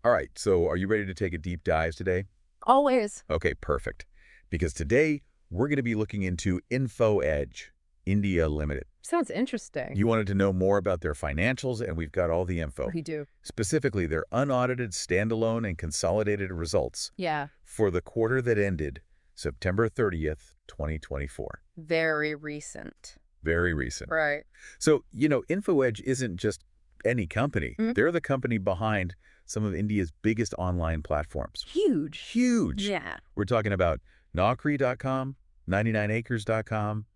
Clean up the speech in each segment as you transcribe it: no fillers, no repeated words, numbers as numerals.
All right, so are you ready to take a deep dive today? Always. Okay, perfect. Because today we're going to be looking into InfoEdge, India Limited. Sounds interesting. You wanted to know more about their financials, and we've got all the info. We do. Specifically, their unaudited, standalone, and consolidated results Yeah. for the quarter that ended September 30th, 2024. Very recent. Very recent. Right. So, InfoEdge isn't just any company. Mhm. They're the company behind some of India's biggest online platforms. Huge. Huge. Yeah. We're talking about Naukri.com, 99acres.com,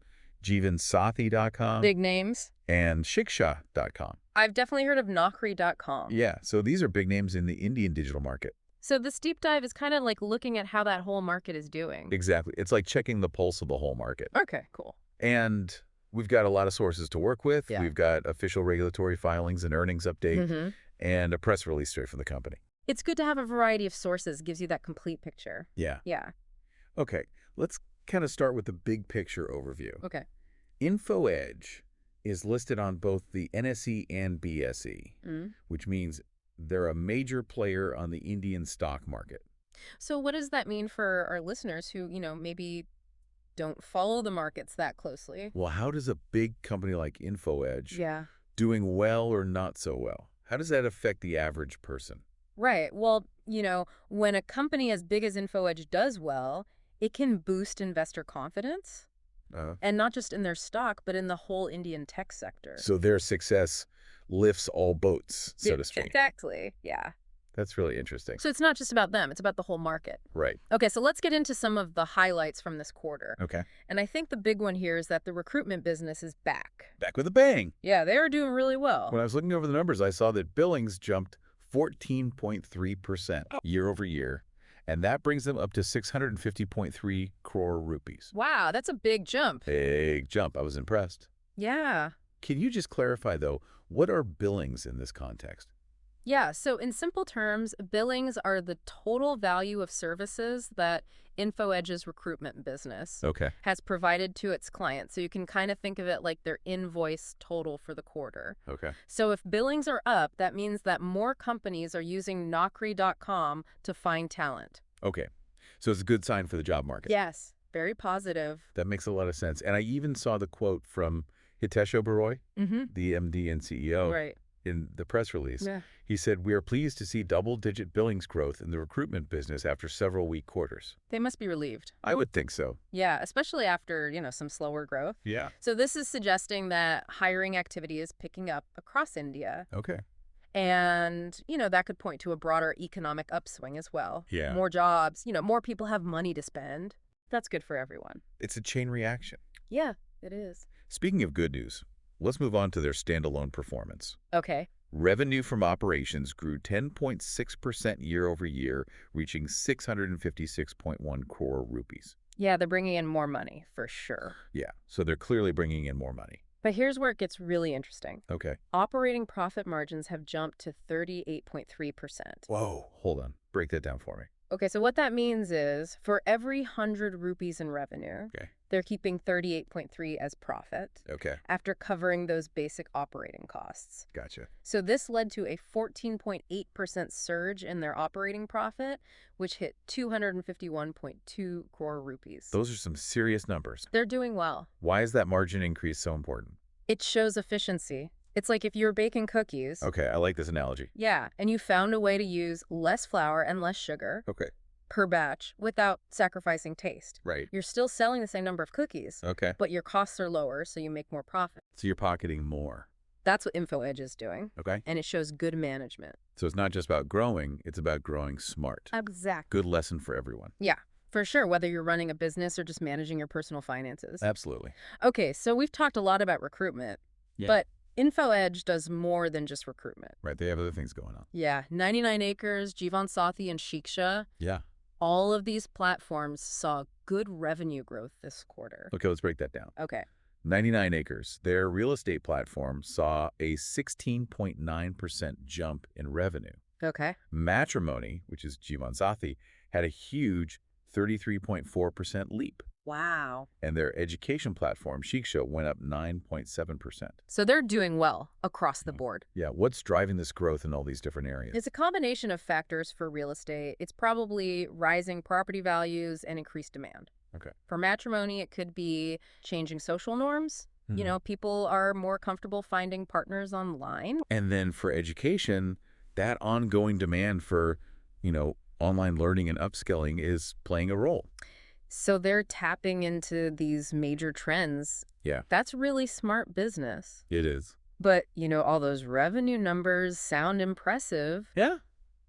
jivansathi.com, Big names. and Shiksha.com. I've definitely heard of Naukri.com. Yeah, so these are big names in the Indian digital market. So this deep dive is kind of like looking at how that whole market is doing. Exactly. It's like checking the pulse of the whole market. Okay, cool. And we've got a lot of sources to work with. Yeah. We've got official regulatory filings and earnings update Mm-hmm. and a press release straight from the company. It's good to have a variety of sources, gives you that complete picture. Yeah. Yeah. Okay, let's kind of start with the big picture overview. Okay. InfoEdge is listed on both the NSE and BSE, Mm. which means they're a major player on the Indian stock market. So what does that mean for our listeners who, maybe don't follow the markets that closely? Well, how does a big company like InfoEdge Yeah. doing well or not so well? How does that affect the average person? Right. Well, when a company as big as InfoEdge does well, it can boost investor confidence, Uh, and not just in their stock, but in the whole Indian tech sector. so their success lifts all boats, so Yeah, to speak. exactly. Yeah. That's really interesting. So it's not just about them, it's about the whole market. Right. Okay, so let's get into some of the highlights from this quarter. Okay. And I think the big one here is that the recruitment business is back. Back with a bang. Yeah, they are doing really well. When I was looking over the numbers, I saw that billings jumped 14.3% year over year, and that brings them up to 650.3 crore rupees. Wow, that's a big jump. Big jump. I was impressed. Yeah. Can you just clarify, though, what are billings in this context? Yeah, so in simple terms, billings are the total value of services that InfoEdge's recruitment business Okay. has provided to its clients. So you can kind of think of it like their invoice total for the quarter. Okay. So if billings are up, that means that more companies are using Naukri.com to find talent. Okay. So it's a good sign for the job market. Yes, very positive. That makes a lot of sense. And I even saw the quote from Hitesh Oberoi, Mm-hmm. the MD and CEO, Right. in the press release. Yeah. He said, "We are pleased to see double-digit billings growth in the recruitment business after several weak quarters." They must be relieved. I would think so. Yeah, especially after, some slower growth. Yeah. So this is suggesting that hiring activity is picking up across India. Okay. And, that could point to a broader economic upswing as well. Yeah. More jobs, more people have money to spend. That's good for everyone. It's a chain reaction. Yeah, it is. Speaking of good news, let's move on to their standalone performance. Okay. Revenue from operations grew 10.6% year over year, reaching 656.1 crore rupees. Yeah, they're bringing in more money, for sure. Yeah, so they're clearly bringing in more money. But here's where it gets really interesting. Okay. Operating profit margins have jumped to 38.3%. Whoa, hold on. Break that down for me. Okay, so what that means is for every 100 rupees in revenue, Okay. they're keeping 38.3 as profit Okay, after covering those basic operating costs. gotcha. So this led to a 14.8% surge in their operating profit, which hit 251.2 crore rupees. Those are some serious numbers. They're doing well. Why is that margin increase so important? It shows efficiency. It's like if you were baking cookies. Okay, I like this analogy. Yeah, and you found a way to use less flour and less sugar Okay, per batch without sacrificing taste. right. You're still selling the same number of cookies, Okay, but your costs are lower, so you make more profit. so you're pocketing more. That's what InfoEdge is doing, Okay, and it shows good management. so it's not just about growing, it's about growing smart. Exactly. Good lesson for everyone. Yeah, for sure, whether you're running a business or just managing your personal finances. Absolutely. Okay, so we've talked a lot about recruitment, Yeah. but InfoEdge does more than just recruitment. Right, they have other things going on. Yeah, 99acres, Jivansathi, and Shiksha, Yeah. all of these platforms saw good revenue growth this quarter. Okay, let's break that down. Okay. 99 Acres, their real estate platform, saw a 16.9% jump in revenue. Okay. Matrimony, which is Jivansathi, had a huge 33.4% leap. Wow. And their education platform, Show, went up 9.7%. So they're doing well across the board. Yeah, what's driving this growth in all these different areas? It's a combination of factors for real estate. It's probably rising property values and increased demand. Okay. For matrimony, it could be changing social norms. You Mhm. know, people are more comfortable finding partners online. And then for education, that ongoing demand for, online learning and upskilling is playing a role. So they're tapping into these major trends. Yeah, That's really smart business. it is. But, all those revenue numbers sound impressive. Yeah.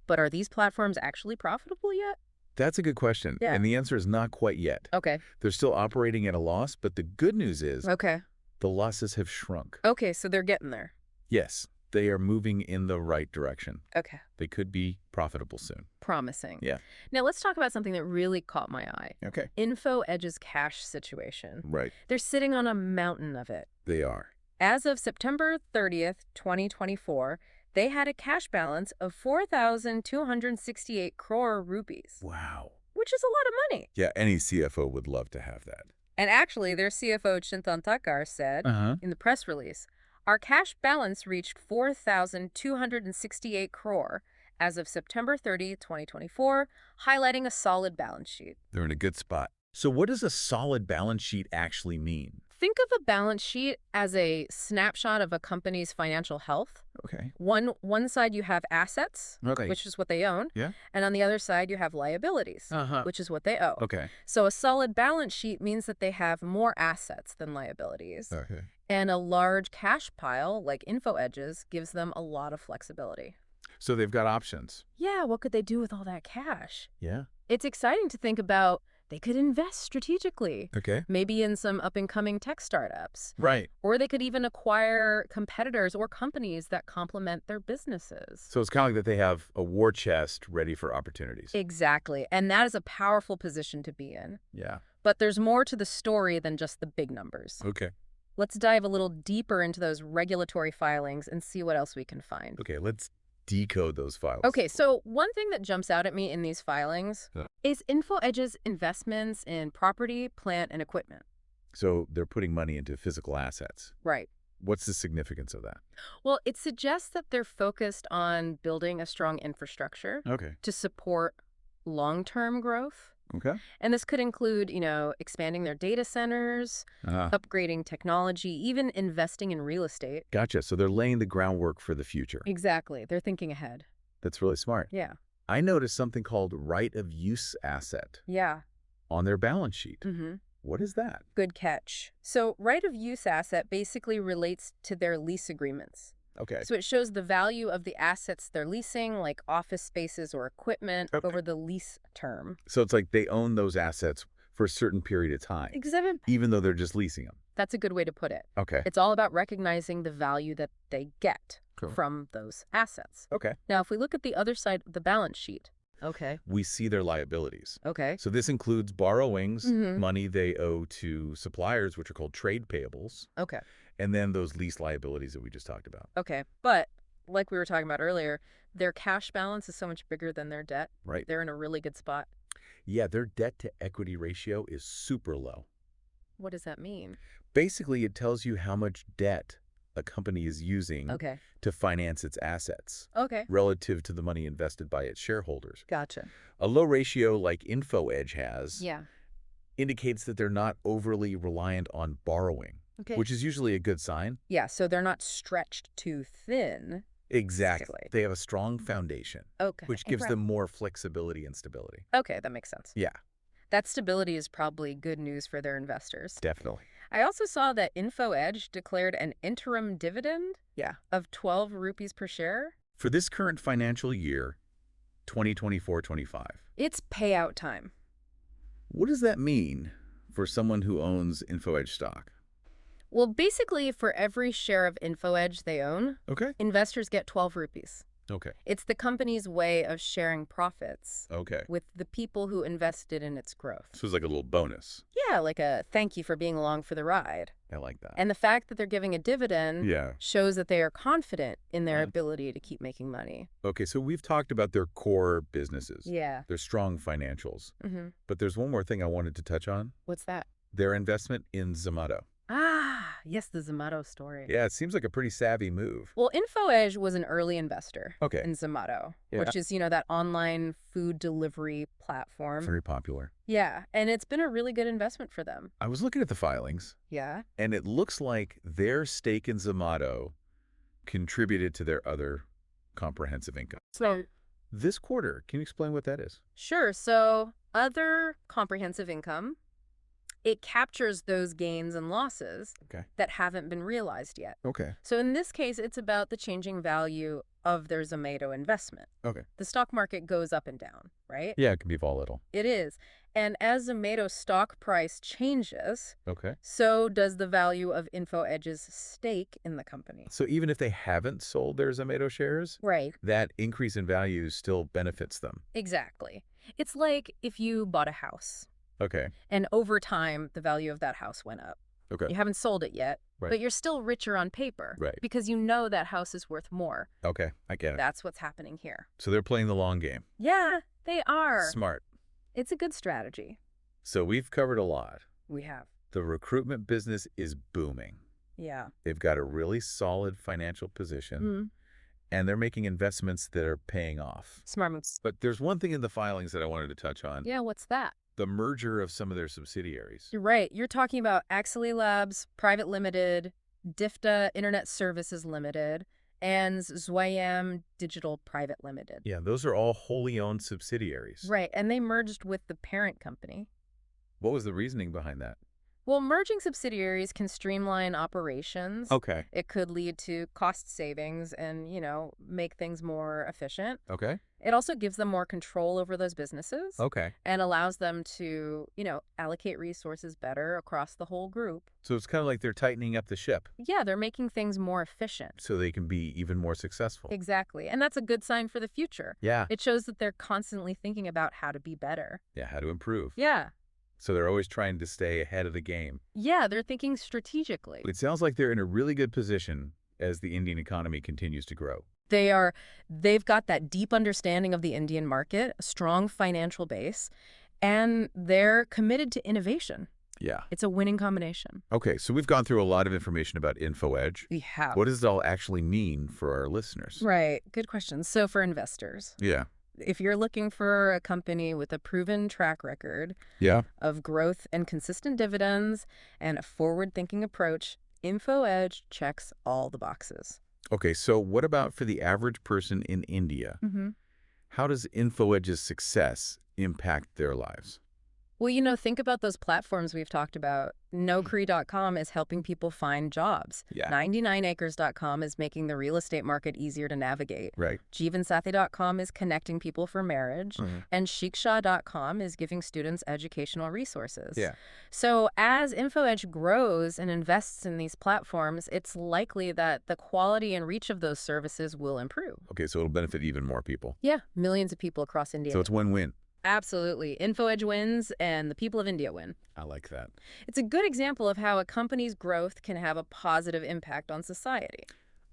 But are these platforms actually profitable yet? That's a good question. Yeah. And the answer is not quite yet. Okay. They're still operating at a loss, but the good news is Okay. the losses have shrunk. Okay, so they're getting there. Yes, they are moving in the right direction. Okay. They could be profitable soon. Promising. Yeah. Now let's talk about something that really caught my eye. Okay. InfoEdge's cash situation. Right. They're sitting on a mountain of it. They are. As of September 30th, 2024, they had a cash balance of 4,268 crore rupees, Wow. which is a lot of money. Yeah, any CFO would love to have that. And actually, their CFO, Chintan Thakkar, said in the press release, our cash balance reached 4,268 crore as of September 30, 2024, highlighting a solid balance sheet. They're in a good spot. So what does a solid balance sheet actually mean? Think of a balance sheet as a snapshot of a company's financial health. Okay. One side you have assets, Okay. which is what they own, Yeah. and on the other side you have liabilities, which is what they owe. Okay. So a solid balance sheet means that they have more assets than liabilities. Okay. And a large cash pile, like InfoEdge's, gives them a lot of flexibility. So they've got options. Yeah, what could they do with all that cash? Yeah. It's exciting to think about. They could invest strategically, Okay. maybe in some up-and-coming tech startups. Right. Or they could even acquire competitors or companies that complement their businesses. So it's kind of like that they have a war chest ready for opportunities. Exactly. And that is a powerful position to be in. Yeah. But there's more to the story than just the big numbers. Okay. Let's dive a little deeper into those regulatory filings and see what else we can find. Okay, let's decode those files. Okay, so one thing that jumps out at me in these filings is InfoEdge's investments in property, plant, and equipment. So they're putting money into physical assets. Right. What's the significance of that? Well, it suggests that they're focused on building a strong infrastructure Okay. to support long-term growth. Okay. And this could include, expanding their data centers, upgrading technology, even investing in real estate. Gotcha. So they're laying the groundwork for the future. Exactly. They're thinking ahead. That's really smart. Yeah. I noticed something called right of use asset Yeah. on their balance sheet. Mm-hmm. What is that? Good catch. So right of use asset basically relates to their lease agreements. Okay. So it shows the value of the assets they're leasing, like office spaces or equipment, Okay. over the lease term. So it's like they own those assets for a certain period of time, Exhibit. even though they're just leasing them. That's a good way to put it. Okay. It's all about recognizing the value that they get Cool. from those assets. Okay. Now, if we look at the other side of the balance sheet. Okay. We see their liabilities. Okay. So this includes borrowings, Mhm. money they owe to suppliers, which are called trade payables, Okay. and then those lease liabilities that we just talked about. Okay. But like we were talking about earlier, their cash balance is so much bigger than their debt. Right. They're in a really good spot. Yeah, their debt to equity ratio is super low. What does that mean? Basically, it tells you how much debt a company is using Okay. to finance its assets Okay. relative to the money invested by its shareholders. Gotcha. A low ratio like InfoEdge has Yeah. indicates that they're not overly reliant on borrowing, Okay. which is usually a good sign. Yeah, so they're not stretched too thin. Exactly. Basically. They have a strong foundation, Okay. which gives them more flexibility and stability. Okay, that makes sense. Yeah, That stability is probably good news for their investors. definitely. I also saw that InfoEdge declared an interim dividend of 12 rupees per share. For this current financial year, 2024-25, It's payout time. what does that mean for someone who owns InfoEdge stock? Well, basically, for every share of InfoEdge they own, Okay. investors get 12 rupees. Okay. It's the company's way of sharing profits Okay. with the people who invested in its growth. So it's like a little bonus. Yeah, like a thank you for being along for the ride. I like that. And the fact that they're giving a dividend Yeah. shows that they are confident in their Mhm. ability to keep making money. Okay, so we've talked about their core businesses, Yeah. their strong financials. Mm-hmm. But there's one more thing I wanted to touch on, What's that? their investment in Zomato. Ah, yes, the Zomato story. Yeah, it seems like a pretty savvy move. Well, InfoEdge was an early investor Okay. in Zomato, Yeah. which is, that online food delivery platform. Very popular. Yeah, and it's been a really good investment for them. I was looking at the filings, Yeah. and it looks like their stake in Zomato contributed to their other comprehensive income. So, This quarter, can you explain what that is? sure. So, other comprehensive income, it captures those gains and losses Okay. that haven't been realized yet. Okay. So in this case, it's about the changing value of their Zomato investment. Okay. The stock market goes up and down, right? Yeah, it can be volatile. It is. And as Zomato's stock price changes, Okay. so does the value of InfoEdge's stake in the company. So even if they haven't sold their Zomato shares, Right. that increase in value still benefits them. Exactly. It's like if you bought a house Okay. and over time the value of that house went up. Okay. You haven't sold it yet, Right. but you're still richer on paper. Right. Because you know that house is worth more. Okay. I get it. That's what's happening here. So they're playing the long game. Yeah, they are. Smart. It's a good strategy. So we've covered a lot. We have. The recruitment business is booming. Yeah. They've got a really solid financial position, Mm. and they're making investments that are paying off. Smart moves. But there's one thing in the filings that I wanted to touch on, Yeah, what's that? the merger of some of their subsidiaries. You're right. You're talking about Axley Labs, Private Limited, DIFTA Internet Services Limited, and Zwayam Digital Private Limited. Yeah, those are all wholly owned subsidiaries. Right, and they merged with the parent company. What was the reasoning behind that? Well, merging subsidiaries can streamline operations. Okay. It could lead to cost savings and, make things more efficient. Okay. It also gives them more control over those businesses Okay. and allows them to, allocate resources better across the whole group. So it's kind of like they're tightening up the ship Yeah, they're making things more efficient. so they can be even more successful. Exactly. And that's a good sign for the future. Yeah. It shows that they're constantly thinking about how to be better. Yeah, how to improve. Yeah. So they're always trying to stay ahead of the game. Yeah, they're thinking strategically. It sounds like they're in a really good position as the Indian economy continues to grow. They've got that deep understanding of the Indian market, a strong financial base, and they're committed to innovation. Yeah. It's a winning combination. Okay, so we've gone through a lot of information about InfoEdge. We have. What does it all actually mean for our listeners? Right. Good question. So for investors, Yeah. if you're looking for a company with a proven track record Yeah. of growth and consistent dividends and a forward-thinking approach, InfoEdge checks all the boxes. Okay, so what about for the average person in India? Mm-hmm. How does InfoEdge's success impact their lives? Well, think about those platforms we've talked about. Naukri.com is helping people find jobs. Yeah. 99acres.com is making the real estate market easier to navigate. Right. Jeevansathi.com is connecting people for marriage. Mhm. And Shiksha.com is giving students educational resources. Yeah. So as InfoEdge grows and invests in these platforms, it's likely that the quality and reach of those services will improve. Okay, so it'll benefit even more people. Yeah, millions of people across India. So it's win-win. Absolutely. InfoEdge wins and the people of India win. I like that. It's a good example of how a company's growth can have a positive impact on society.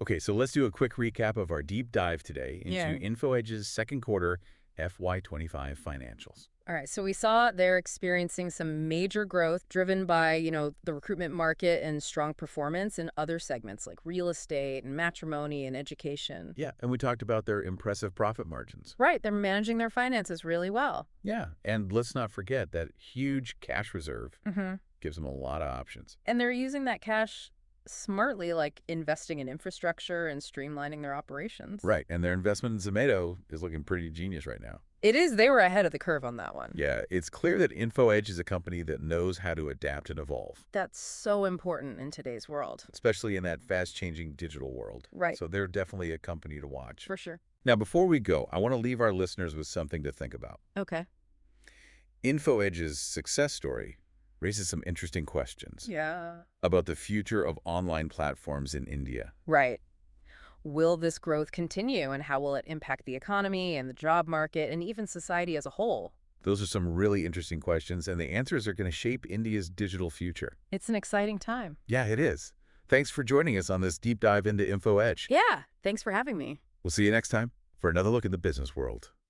Okay, so let's do a quick recap of our deep dive today into Yeah. InfoEdge's second quarter FY25 financials. All right, so we saw they're experiencing some major growth driven by, the recruitment market and strong performance in other segments like real estate and matrimony and education. Yeah, and we talked about their impressive profit margins. Right, they're managing their finances really well. Yeah, and let's not forget that huge cash reserve Mm-hmm. gives them a lot of options. And they're using that cash smartly, like investing in infrastructure and streamlining their operations. Right, and their investment in Zomato is looking pretty genius right now. It is. They were ahead of the curve on that one. Yeah, it's clear that InfoEdge is a company that knows how to adapt and evolve, That's so important in today's world. especially in that fast-changing digital world. Right. So they're definitely a company to watch. For sure. Now, before we go, I want to leave our listeners with something to think about. Okay. InfoEdge's success story raises some interesting questions Yeah. about the future of online platforms in India. Right. Will this growth continue and how will it impact the economy and the job market and even society as a whole? Those are some really interesting questions, and the answers are going to shape India's digital future. It's an exciting time. Yeah, it is. Thanks for joining us on this deep dive into Info Edge. Yeah, thanks for having me. We'll see you next time for another look at the business world.